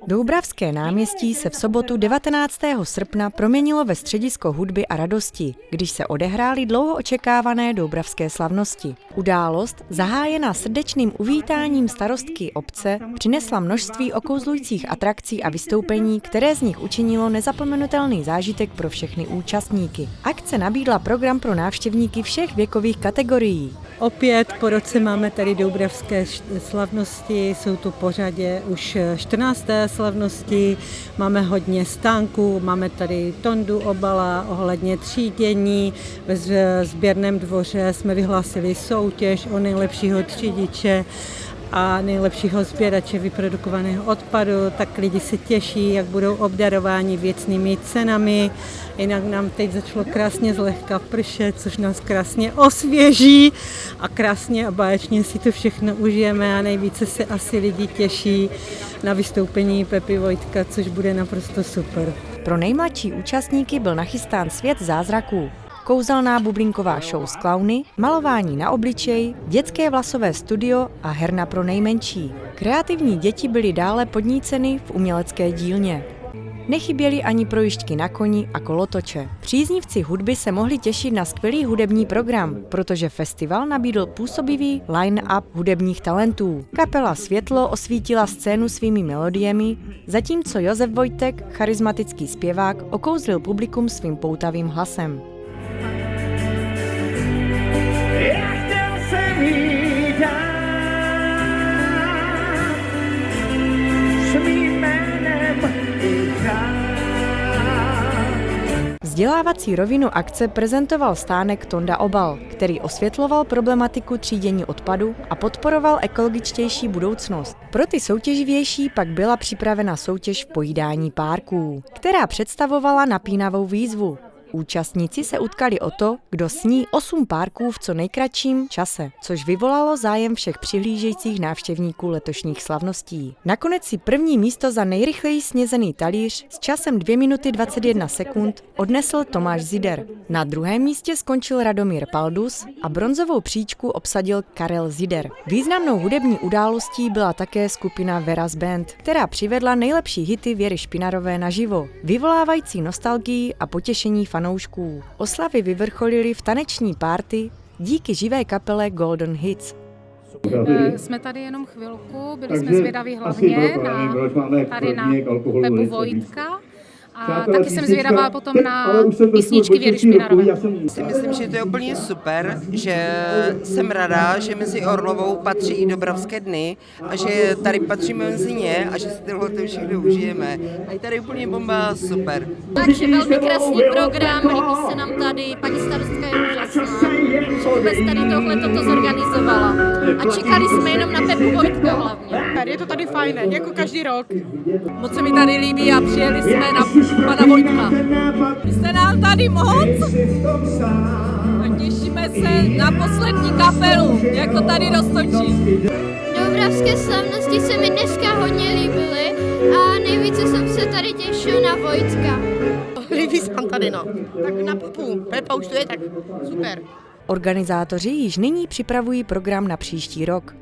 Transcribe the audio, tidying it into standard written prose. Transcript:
Doubravské náměstí se v sobotu 19. srpna proměnilo ve středisko hudby a radosti, když se odehrály dlouho očekávané doubravské slavnosti. Událost, zahájená srdečným uvítáním starostky obce, přinesla množství okouzlujících atrakcí a vystoupení, které z nich učinilo nezapomenutelný zážitek pro všechny účastníky. Akce nabídla program pro návštěvníky všech věkových kategorií. Opět po roce máme tady doubravské slavnosti, jsou tu po řadě už 14. slavnosti, máme hodně stánků, máme tady Tondu Obala ohledně třídění, ve sběrném dvoře jsme vyhlásili soutěž o nejlepšího třídiče a nejlepšího sběrače vyprodukovaného odpadu, tak lidi se těší, jak budou obdarováni věcnými cenami. Jinak nám teď začalo krásně zlehka pršet, což nás krásně osvěží a krásně a báječně si to všechno užijeme a nejvíce se asi lidi těší na vystoupení Pepi Vojtka, což bude naprosto super. Pro nejmladší účastníky byl nachystán svět zázraků. Kouzelná bublinková show s klauny, malování na obličej, dětské vlasové studio a herna pro nejmenší. Kreativní děti byly dále podníceny v umělecké dílně. Nechyběly ani projížďky na koni a kolotoče. Příznivci hudby se mohli těšit na skvělý hudební program, protože festival nabídl působivý line-up hudebních talentů. Kapela Světlo osvítila scénu svými melodiemi, zatímco Josef Vojtek, charismatický zpěvák, okouzlil publikum svým poutavým hlasem. Vzdělávací rovinu akce prezentoval stánek Tonda Obal, který osvětloval problematiku třídění odpadu a podporoval ekologičtější budoucnost. Pro ty soutěživější pak byla připravena soutěž v pojídání párků, která představovala napínavou výzvu. Účastníci se utkali o to, kdo sní 8 párků v co nejkratším čase, což vyvolalo zájem všech přihlížejících návštěvníků letošních slavností. Nakonec si první místo za nejrychleji snězený talíř s časem 2 minuty 21 sekund odnesl Tomáš Zider. Na druhém místě skončil Radomír Paldus a bronzovou příčku obsadil Karel Zider. Významnou hudební událostí byla také skupina Veras Band, která přivedla nejlepší hity Věry Špinarové naživo, vyvolávající nostalgii a potěšení fanoušků. Oslavy vyvrcholily v taneční párty díky živé kapele Golden Hits. Jsme tady jenom chvilku, byli jsme zvědaví hlavně na Pepu Vojtka. A taky jsem zvědavá potom na písničky Věry Špinarové. Si myslím, že to je úplně super, že jsem ráda, že mezi Orlovou patří i Doubravské dny a že tady patříme mezi ně a že si tohle všechno užijeme. A je tady úplně bomba, super. Takže velmi krásný program, líbí se nám tady, paní starostka je úžasná, že vůbec tady tohle zorganizovala. A čekali jsme jenom na Pepu Vojtka hlavně. Je to tady fajn, jako každý rok. Moc se mi tady líbí a přijeli jsme na pana Vojtka. Jste nám tady moc? A těšíme se na poslední kapelu, jak to tady roztočí. Doubravské slavnosti se mi dneska hodně líbily a nejvíce jsem se tady těšil na Vojtka. Líbí se vám tady, no. Tak na Pepu. Pepa už tu je, tak super. Organizátoři již nyní připravují program na příští rok.